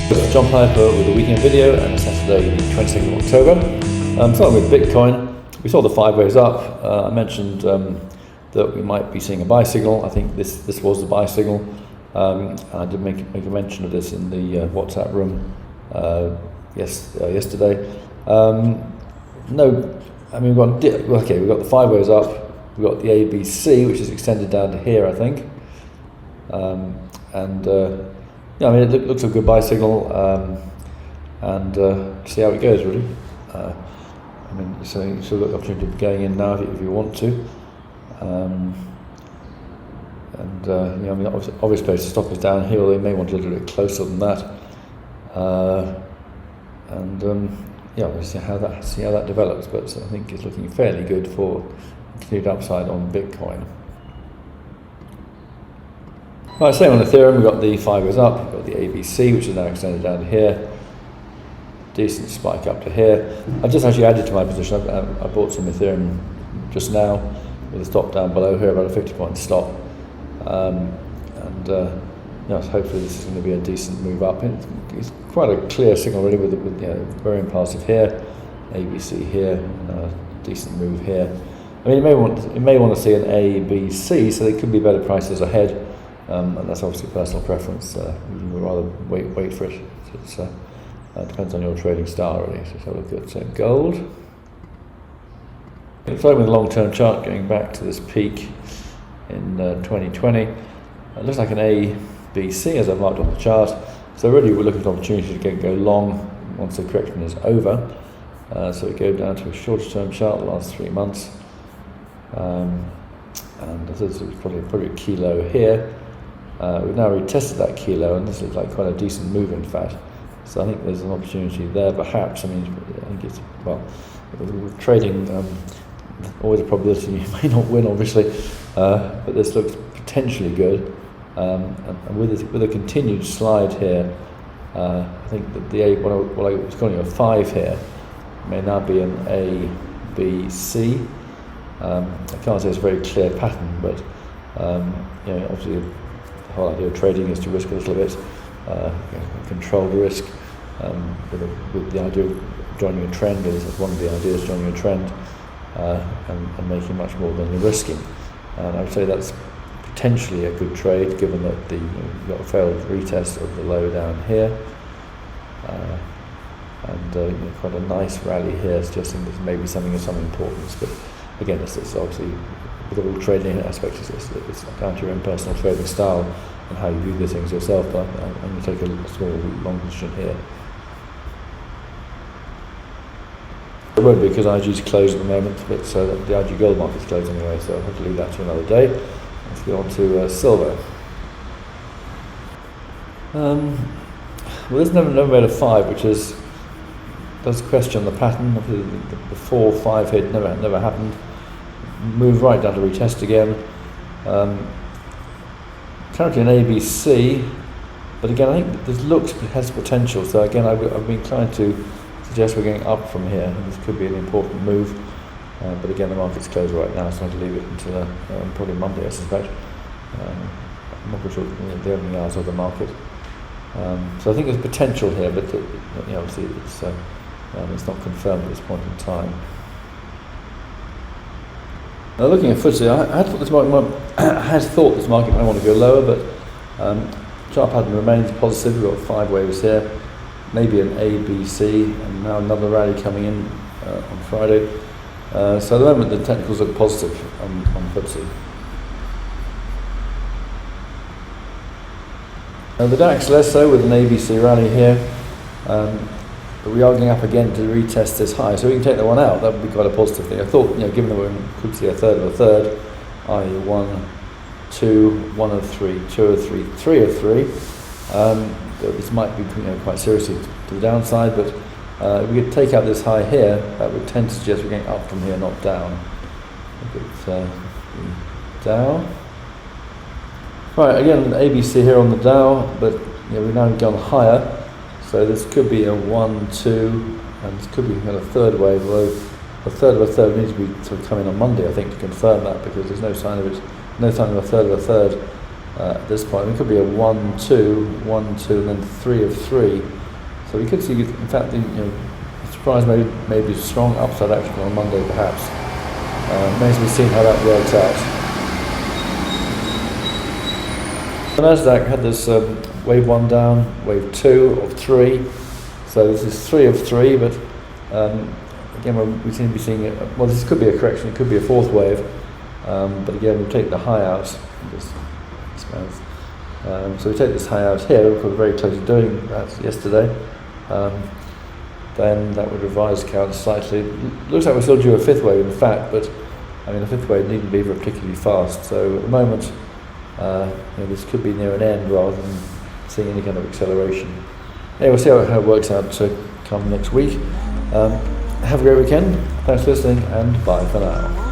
John Piper with a weekend video, and Saturday the 22nd of October. Starting with Bitcoin, we saw the 5 ways up. I mentioned that we might be seeing a buy signal. I think this was the buy signal. And I did make a mention of this in the WhatsApp room yesterday. No, I mean we've got the 5 ways up. We've got the ABC, which is extended down to here, I think. Yeah, I mean, it looks a good buy signal, and see how it goes, really. I mean, so you've still got the opportunity of going in now if you want to. You know, I mean, obvious place to stop is down here, although you may want to a little bit closer than that. Yeah, we'll see how that develops, but I think it's looking fairly good for continued upside on Bitcoin. Right, same on Ethereum, we've got the 5 goes up, we've got the ABC, which is now extended down to here. Decent spike up to here. I've just actually added to my position. I bought some Ethereum just now with a stop down below here, about a 50-point stop. You know, hopefully this is going to be a decent move up. It's quite a clear signal really with you know, very impulsive here, ABC here, and a decent move here. I mean, you may want to see an A, B, C, so there could be better prices ahead. And that's obviously personal preference. You would rather wait for it. It depends on your trading style, really. So let's have a look at gold. Starting with the long-term chart, going back to this peak in 2020, it looks like an A, B, C as I've marked on the chart. So really, we're looking for an opportunity to go long once the correction is over. So we go down to a shorter-term chart, the last 3 months, and this is probably a key low here. We've now retested that key low, and this looks like quite a decent move, in fact. So I think there's an opportunity there, perhaps. I mean, I think it's, well, with trading, always a probability you may not win, obviously, but this looks potentially good. And with a continued slide here, I think that the what I was calling a 5 here may now be an A, B, C. I can't say it's a very clear pattern, but you know, obviously the whole idea of trading is to risk a little bit, controlled risk, with the idea of joining a trend, is one of the ideas, joining a trend, and making much more than you're risking. And I would say that's potentially a good trade, given that you've got a failed retest of the low down here, you know, quite a nice rally here, suggesting there's maybe something of some importance. But again, it's obviously, with all trading aspects, it's down to your own personal trading style and how you view the things yourself. But I'm going to take a small long position here. It won't be because IG's closed at the moment, but the IG gold market's closed anyway, so I'll have to leave that to another day. Let's go on to silver. Well, there's never made a 5, which does question the pattern. The 4-5 hit never happened. Move right down to retest again. Currently an ABC, but again I think this has potential. So again, I've been inclined to suggest we're going up from here. This could be an important move. But again, the market's closed right now, so I'll leave it until probably Monday, I suspect. I'm not sure the opening hours of the market. So I think there's potential here, but you know, obviously it's not confirmed at this point in time. Now, looking at FTSE, I had thought this market might want to go lower, but chart pattern remains positive. We've got 5 waves here, maybe an A, B, C, and now another rally coming in on Friday. So at the moment the technicals look positive on FTSE. Now the DAX less so, with an ABC rally here, but we are going up again to retest this high, so we can take that one out. That would be quite a positive thing. I thought, you know, given that we could see a third of a third, i.e. 1, 2, 1 of 3, 2 of 3, 3 of 3, this might be, you know, quite seriously to the downside, but if we could take out this high here, that would tend to suggest we're going up from here, not down. Look at the Dow. Right, again, ABC here on the Dow, but you know, we've now gone higher, so this could be a 1, 2, and this could be kind of a third wave, although a third of a third needs to be sort of coming on Monday, I think, to confirm that, because there's no sign of it, no sign of a third at this point. It could be a 1, 2, 1, 2, and then 3 of 3. So we could see, in fact, the surprise maybe strong upside action on Monday, perhaps. Remains to be seen how that works out. The Nasdaq had this wave 1 down, wave 2 of 3. So this is 3 of 3, but again, we seem to be seeing well, this could be a correction, it could be a fourth wave, but again, we'll take the high out. So we take this high out here, which we're very close to doing that yesterday. Then that would revise count slightly. Looks like we're still due a fifth wave, in fact, but I mean, a fifth wave needn't be particularly fast. So at the moment, this could be near an end rather than seeing any kind of acceleration. Anyway, we'll see how it works out to come next week. Have a great weekend. Thanks for listening, and bye for now.